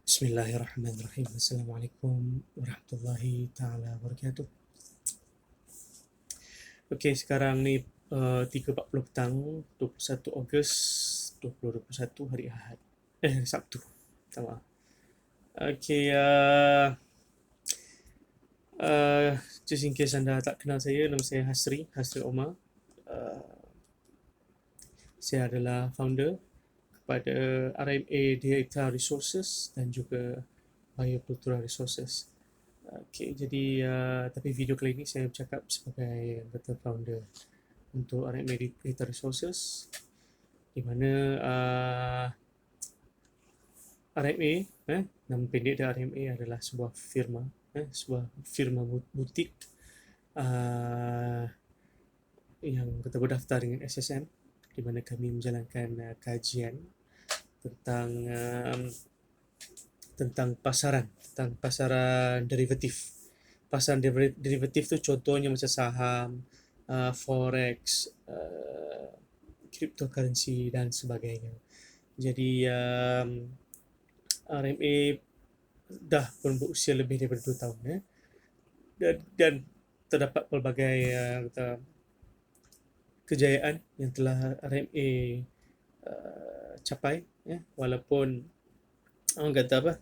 Bismillahirrahmanirrahim. Assalamualaikum warahmatullahi taala wabarakatuh. Okey, sekarang ni 3.40 petang, 21 Ogos 2021, hari Ahad. Hari Sabtu. Minta maaf. Okey, just in case anda tak kenal saya, nama saya Hasri Omar. Uh, saya adalah founder kepada RMA Data Resources dan juga Biocultural Resources. Okay, jadi tapi video kali ini saya bercakap sebagai anggota founder untuk RMA Data Resources, di mana RMA, nama pendek dari RMA adalah sebuah firma butik yang berdaftar dengan SSM, di mana kami menjalankan kajian tentang pasaran derivatif. Pasaran derivatif tu contohnya macam saham, forex, cryptocurrency dan sebagainya. Jadi RMA dah pun berusia lebih daripada 2 tahun, dan terdapat pelbagai kejayaan yang telah RMA capai, walaupun orang kata apa,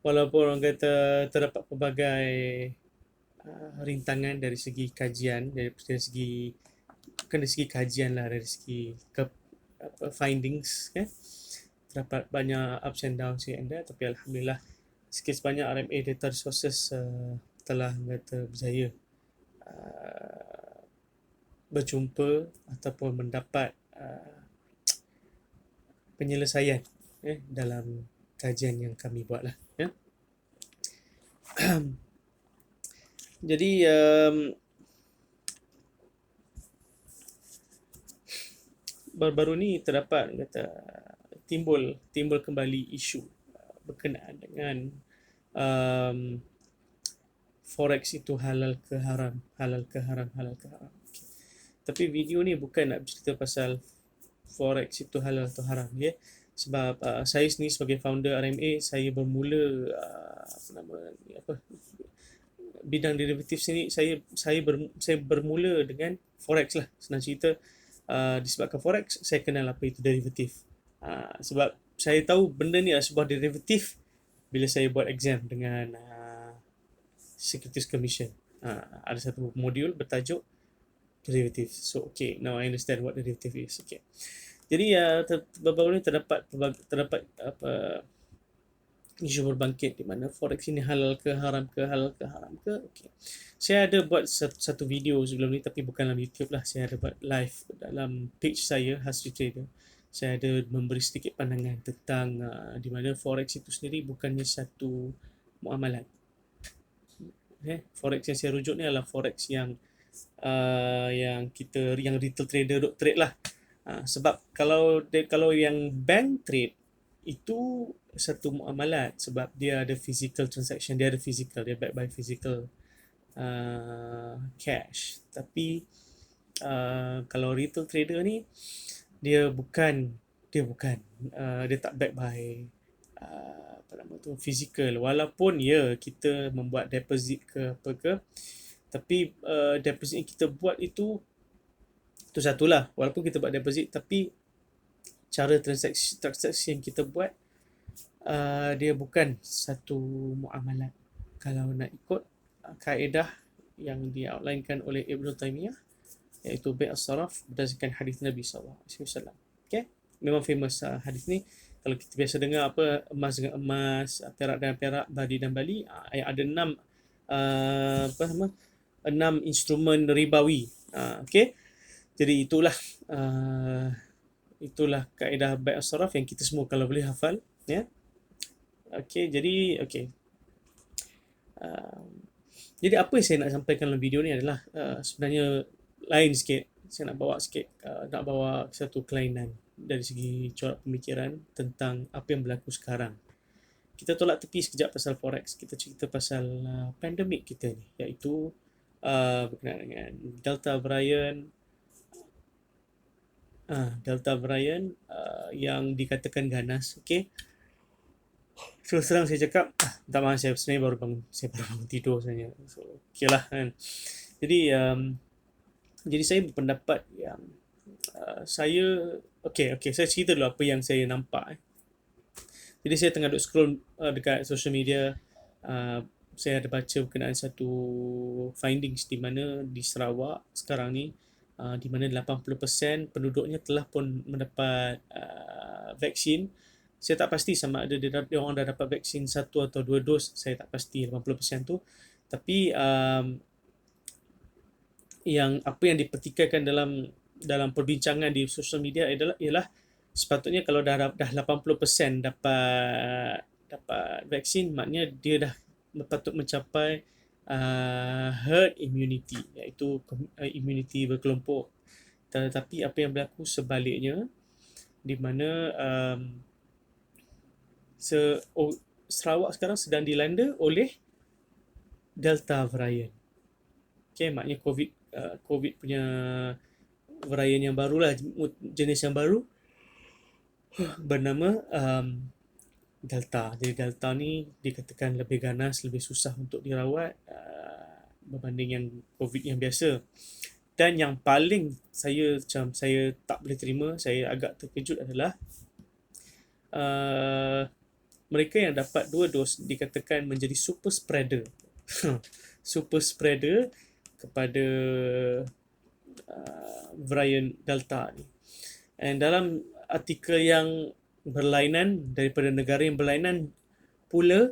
walaupun orang kata terdapat pelbagai rintangan dari segi kajian, dari segi bukan dari segi kajian lah, dari segi findings, terdapat banyak ups and downs here and there, tapi alhamdulillah sikit sebanyak RMA Data Resources telah kata berjaya berjumpa ataupun mendapat penyelesaian dalam kajian yang kami buat lah. Jadi baru-baru ni terdapat kata timbul kembali isu berkenaan dengan forex itu halal ke haram. Okay. Tapi video ni bukan nak cerita pasal forex itu halal atau haram, sebab saya sendiri sebagai founder RMA, saya bermula bidang derivatif sini, saya bermula dengan forex lah, senang cerita. Disebabkan forex, saya kenal apa itu derivatif. Sebab saya tahu benda ni adalah sebuah derivatif bila saya buat exam dengan Securities Commission. Ada satu modul bertajuk derivative. So okay, now I understand what derivative is. Okay. Jadi baru-baru ni terdapat isu berbangkit di mana forex ini halal ke haram ke. Okay. Saya ada buat satu video sebelum ni, tapi bukan dalam YouTube lah. Saya ada buat live dalam page saya, Hasri Trader. Saya ada memberi sedikit pandangan tentang di mana forex itu sendiri bukannya satu muamalat. Forex yang saya rujuk ni adalah forex yang retail trader duk trade lah. Sebab kalau yang bank trade itu satu muamalat, sebab dia ada physical transaction, dia backed by physical cash. Tapi kalau retail trader ni dia tak backed by physical, walaupun kita membuat deposit ke apa ke, tapi deposit yang kita buat itu satulah. Walaupun kita buat deposit, tapi cara transaksi yang kita buat dia bukan satu muamalat. Kalau nak ikut kaedah yang di-outlinekan oleh Ibn Taymiyah, iaitu bai' as-saraf berdasarkan hadis Nabi SAW. Okay? Memang famous hadis ni. Kalau kita biasa dengar apa, emas dengan emas, perak dengan perak, bali dan bali, ada 6 instrumen ribawi. Okay? Jadi itulah kaedah bai' as-saraf yang kita semua kalau boleh hafal, ya. Okay, jadi jadi apa yang saya nak sampaikan dalam video ni adalah sebenarnya lain sikit. Saya nak bawa satu kelainan dari segi corak pemikiran tentang apa yang berlaku sekarang. Kita tolak tepi sekejap pasal forex. Kita cerita pasal pandemik kita ni, iaitu berkenaan dengan Delta variant, Delta variant yang dikatakan ganas. Okay. Terus terang saya cakap, tak maaf, saya sebenarnya saya baru bangun tidur sebenarnya. So, okay lah kan. Jadi, jadi saya berpendapat yang saya, saya cerita dulu apa yang saya nampak. Jadi saya tengah duk scroll dekat social media, uh, saya ada baca berkenaan satu findings di mana di Sarawak sekarang ni, di mana 80% penduduknya telah pun mendapat vaksin. Saya tak pasti sama ada dia orang dah dapat vaksin satu atau dua dos, saya tak pasti 80% tu. Tapi yang apa yang dipertikaikan dalam perbincangan di social media ialah sepatutnya kalau dah 80% dapat vaksin, maknanya dia dah patut mencapai herd immunity, iaitu immunity berkelompok. Tetapi apa yang berlaku sebaliknya, di mana Sarawak sekarang sedang dilanda oleh Delta variant. Okay, maknanya COVID punya varian yang baru lah, jenis yang baru bernama Delta. Jadi Delta ni dikatakan lebih ganas, lebih susah untuk dirawat berbanding yang COVID yang biasa. Dan yang paling saya tak boleh terima, saya agak terkejut adalah mereka yang dapat 2 dos dikatakan menjadi super spreader. Super spreader kepada varian Delta ni. Dan dalam artikel yang berlainan daripada negara yang berlainan pula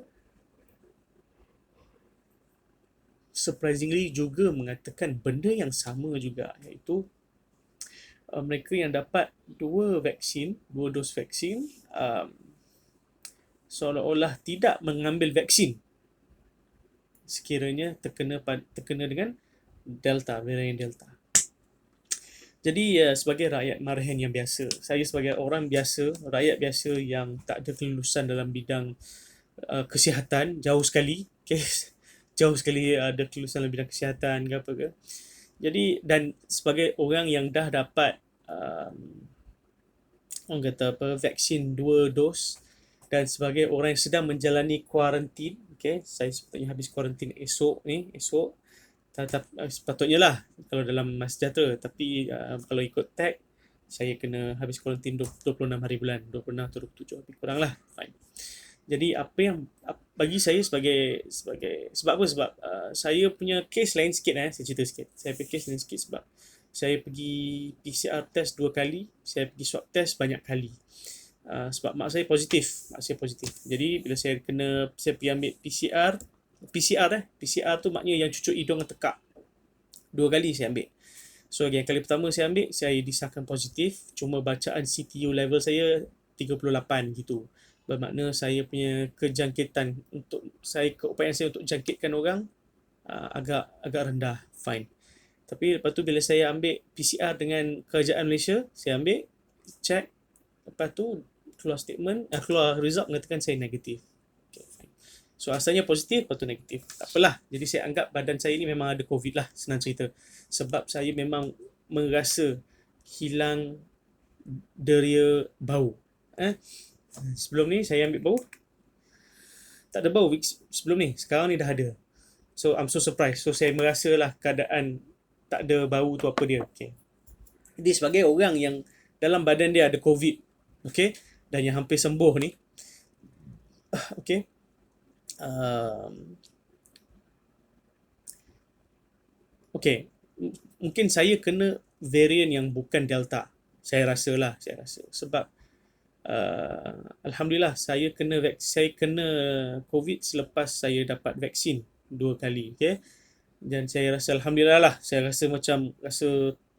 surprisingly juga mengatakan benda yang sama juga, iaitu mereka yang dapat dua dos vaksin seolah-olah tidak mengambil vaksin sekiranya terkena dengan varian Delta. Jadi sebagai rakyat marahan yang biasa, saya sebagai orang biasa, rakyat biasa yang tak ada kelulusan dalam bidang kesihatan, jauh sekali, okay? Jauh sekali ada kelulusan dalam bidang kesihatan ke apa ke. Jadi, dan sebagai orang yang dah dapat orang kata apa, vaksin 2 dos, dan sebagai orang yang sedang menjalani kuarantin, okay, saya sepatutnya habis kuarantin esok, sepatutnya lah kalau dalam Mas Sejahtera, tapi kalau ikut tag saya kena habis kuarantin 26 hari bulan, 26 atau 27 lebih kurang lah, fine. Jadi apa yang bagi saya sebagai sebab apa, sebab saya punya case lain sikit, saya cerita sikit. Saya punya case lain sikit sebab saya pergi PCR test 2 kali, saya pergi swab test banyak kali. Sebab mak saya positif. Jadi bila saya pergi ambil PCR tu maknanya yang cucuk hidung dan tekak. 2 kali saya ambil. So yang kali pertama saya ambil, saya disahkan positif. Cuma bacaan CTU level saya 38 gitu. Bermakna saya punya kejangkitan keupayaan saya untuk jangkitkan orang agak rendah. Fine. Tapi lepas tu bila saya ambil PCR dengan Kerajaan Malaysia, saya ambil, check, lepas tu keluar result mengatakan saya negatif. Okay, fine. So asalnya positif, lepas tu negatif. Tak apalah. Jadi saya anggap badan saya ni memang ada COVID lah, senang cerita. Sebab saya memang merasa hilang deria bau. Sebelum ni saya ambil bau, tak ada bau sebelum ni. Sekarang ni dah ada. So I'm so surprised. So saya merasa lah keadaan tak ada bau tu apa dia. Okay. Jadi sebagai orang yang dalam badan dia ada COVID, okay, dan yang hampir sembuh ni, okay, okay, mungkin saya kena varian yang bukan Delta. Saya rasa. Sebab Alhamdulillah saya kena COVID selepas saya dapat vaksin 2 kali, okay? Dan saya rasa Alhamdulillah lah, saya rasa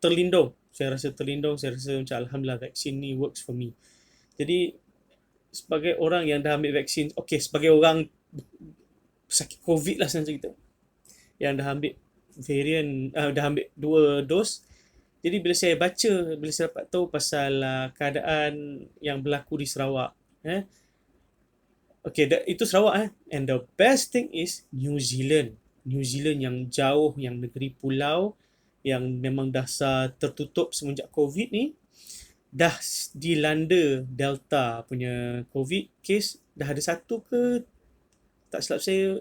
terlindung. Saya rasa macam Alhamdulillah vaksin ni works for me. Jadi sebagai orang yang dah ambil vaksin, okay, sebagai orang sakit COVID lah senang cerita, yang dah ambil dah ambil 2 dos. Jadi bila saya dapat tahu pasal keadaan yang berlaku di Sarawak, okay, itu Sarawak, and the best thing is New Zealand yang jauh, yang negeri pulau, yang memang dasar tertutup semenjak COVID ni, dah dilanda Delta punya COVID case, dah ada satu ke tak silap saya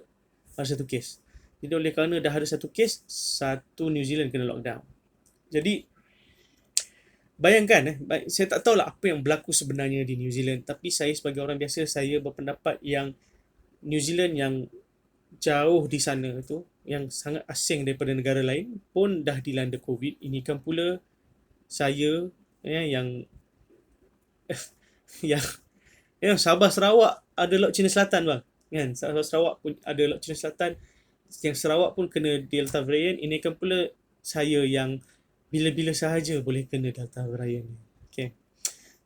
ada satu kes. Jadi oleh kerana dah ada satu kes, satu New Zealand kena lockdown. Jadi bayangkan saya tak tahulah apa yang berlaku sebenarnya di New Zealand, tapi saya sebagai orang biasa, saya berpendapat yang New Zealand yang jauh di sana tu, yang sangat asing daripada negara lain pun dah dilanda COVID. Ini kan pula saya yang yang Sabah Sarawak ada Laut Cina Selatan bang. Kan Sabah Sarawak pun ada Laut Cina Selatan, yang Sarawak pun kena Delta variant. Ini kan pula saya yang bila-bila sahaja boleh kena Delta variant ni. Okay.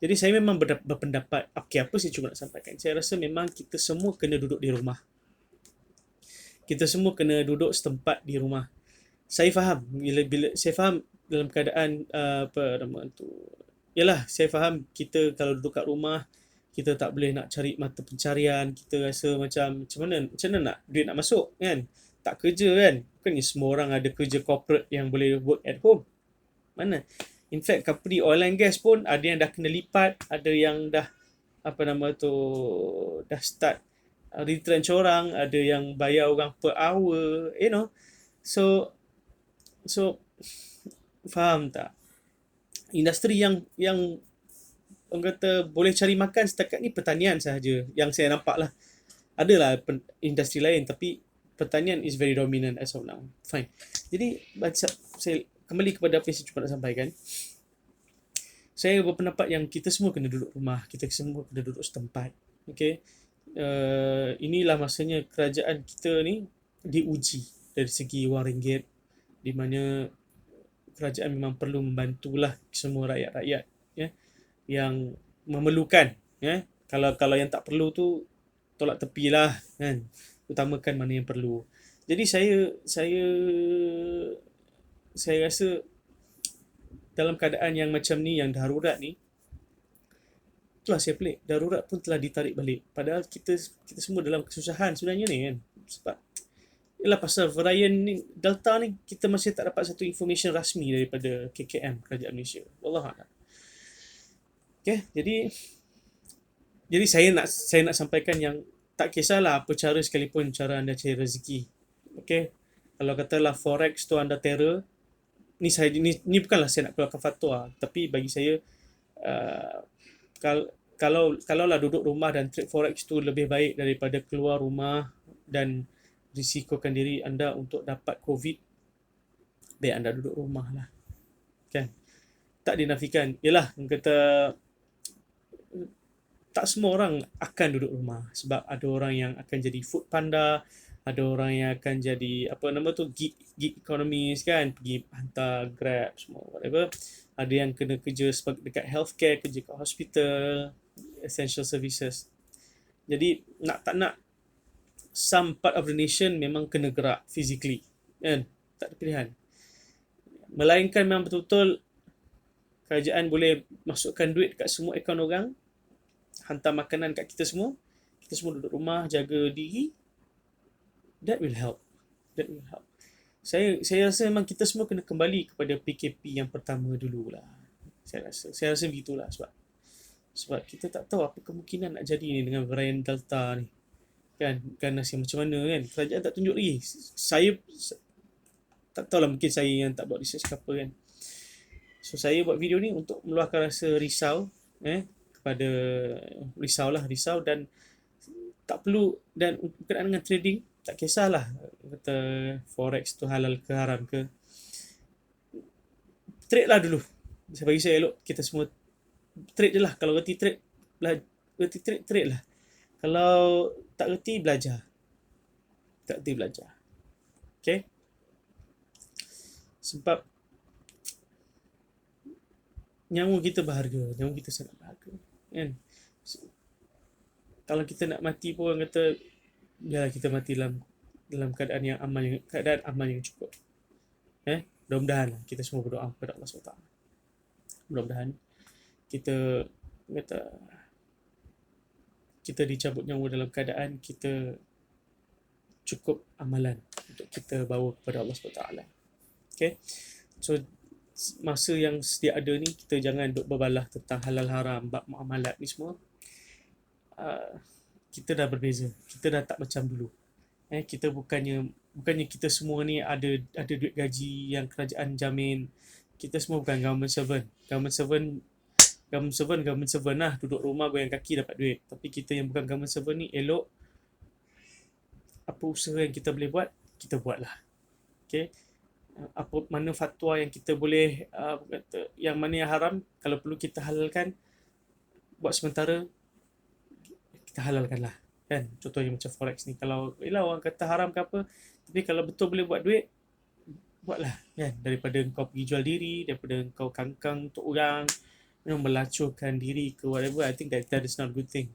Jadi saya memang berpendapat, okay, apa saya cuba nak sampaikan. Saya rasa memang kita semua kena duduk di rumah. Kita semua kena duduk setempat di rumah. Saya faham bila saya faham dalam keadaan apa nama tu. Yalah, saya faham kita kalau duduk kat rumah kita tak boleh nak cari mata pencarian, kita rasa macam mana nak duit nak masuk kan? Tak kerja kan? Bukannya semua orang ada kerja corporate yang boleh work at home. Mana? In fact, company oil and gas pun ada yang dah kena lipat, ada yang dah apa nama tu dah start retrench orang, ada yang bayar orang per hour, you know. So so faham tak? Industri yang orang kata boleh cari makan setakat ni pertanian sahaja yang saya nampak lah. Adalah industri lain, tapi pertanian is very dominant as of now. Fine. Jadi saya kembali kepada apa yang saya cuba nak sampaikan. Saya berpendapat yang kita semua kena duduk rumah, kita semua kena duduk setempat. Okay. Inilah masanya kerajaan kita ni diuji dari segi wang ringgit, di mana kerajaan memang perlu membantulah semua rakyat-rakyat ya, yang memerlukan ya. Kalau yang tak perlu tu tolak tepilah kan. Utamakan mana yang perlu. Jadi saya rasa dalam keadaan yang macam ni, yang darurat ni, itulah saya pelik, darurat pun telah ditarik balik. Padahal kita semua dalam kesusahan sebenarnya ni kan. Sebab ialah pasal varian ni, Delta ni, kita masih tak dapat satu information rasmi daripada KKM, Kerajaan Malaysia. Wallahualam. Okay, jadi saya nak sampaikan yang tak kisahlah apa cara sekalipun cara anda cari rezeki. Okay, kalau katalah forex tu anda terror, ni bukanlah saya nak keluarkan fatwa, tapi bagi saya kalaulah duduk rumah dan trade forex tu lebih baik daripada keluar rumah dan risikokan diri anda untuk dapat COVID, baik anda duduk rumah lah. Kan? Tak dinafikan. Yelah, kata tak semua orang akan duduk rumah, sebab ada orang yang akan jadi food panda, ada orang yang akan jadi apa nama tu gig economies kan, pergi hantar Grab semua whatever. Ada yang kena kerja sebagai dekat healthcare, kerja kat hospital, essential services. Jadi nak tak nak, some part of the nation memang kena gerak physically kan, tak ada pilihan. Melainkan memang betul-betul kerajaan boleh masukkan duit kat semua akaun orang, hantar makanan kat kita semua duduk rumah, jaga diri, that will help. Saya rasa memang kita semua kena kembali kepada PKP yang pertama dululah. Saya rasa begitulah, sebab kita tak tahu apa kemungkinan nak jadi ni dengan varian Delta ni kan nasib macam mana kan. Kerajaan tak tunjuk lagi. Saya tak tahulah, mungkin saya yang tak buat research ke apa kan. So saya buat video ni untuk meluahkan rasa risau kepada risau dan tak perlu, dan berkenaan dengan trading tak kisahlah kata forex tu halal ke haram ke, trade lah dulu. Bagi saya elok kita semua trade je lah. Kalau reti trade lah. Kalau tak reti belajar. Okay. Sebab nyawa kita berharga, nyawa kita sangat berharga kan. Kalau kita nak mati pun orang kata biarlah kita mati dalam keadaan amal yang cukup. Mudah-mudahan kita semua berdoa kepada Allah SWT. Mudah-mudahan kita dicabut nyawa dalam keadaan kita cukup amalan untuk kita bawa kepada Allah SWT. Okay. So masa yang sedia ada ni kita jangan duk berbalah tentang halal haram, bab muamalat ni semua. Kita dah berbeza. Kita dah tak macam dulu. Kita bukannya kita semua ni ada duit gaji yang kerajaan jamin. Kita semua bukan government servant. Government servant lah, duduk rumah goyang kaki dapat duit. Tapi kita yang bukan government servant ni elok apa usaha yang kita boleh buat, kita buatlah. Okay. Apa mana fatwa yang kita boleh yang mana yang haram, kalau perlu kita halalkan, buat sementara kita halalkanlah, kan. Contohnya macam forex ni, kalau orang kata haram ke apa, tapi kalau betul boleh buat duit, buatlah, kan. Daripada kau pergi jual diri, daripada kau kangkang untuk orang, melacurkan diri ke whatever, I think that is not a good thing.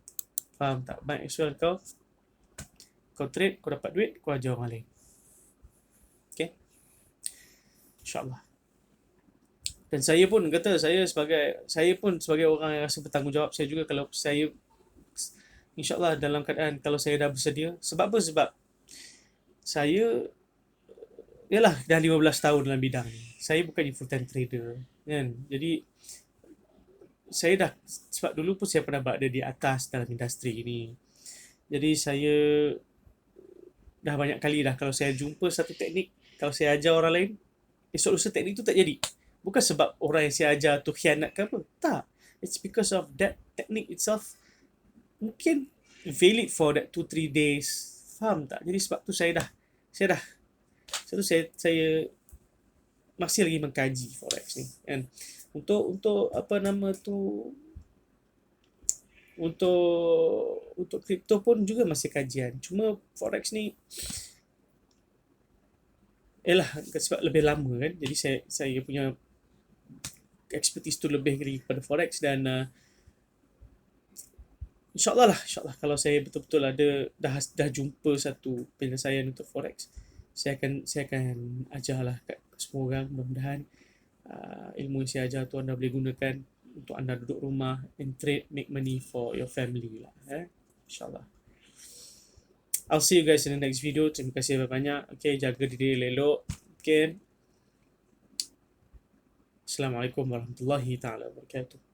Faham tak? Might as well kau trade, kau dapat duit, kau ajar orang lain. Okay, InsyaAllah. Dan saya pun kata, saya pun sebagai orang yang rasa bertanggungjawab, saya juga kalau saya InsyaAllah dalam keadaan kalau saya dah bersedia. Sebab apa? Sebab saya yalah dah 15 tahun dalam bidang ni. Saya bukannya full time trader, kan. Jadi saya dah, sebab dulu pun saya pernah berada di atas dalam industri ni. Jadi saya dah banyak kali dah, kalau saya jumpa satu teknik, kalau saya ajar orang lain, esok lusa teknik tu tak jadi. Bukan sebab orang yang saya ajar tu khianat ke apa. Tak. It's because of that technique itself mungkin valid for that 2-3 days. Faham tak? Jadi sebab tu saya masih lagi mengkaji forex ni, kan. Untuk apa nama tu, untuk kripto pun juga masih kajian. Cuma forex ni sebab lebih lama, kan. Jadi saya punya expertise tu lebih kepada forex. Dan InsyaAllah kalau saya betul-betul dah jumpa satu penyelesaian untuk forex, saya akan ajarlah kat semua orang. Mudah-mudahan ilmu yang saya ajar tu anda boleh gunakan untuk anda duduk rumah and trade, make money for your family lah. InsyaAllah. I'll see you guys in the next video. Terima kasih banyak. Okay, jaga diri elok. Okay. Assalamualaikum warahmatullahi taala wabarakatuh.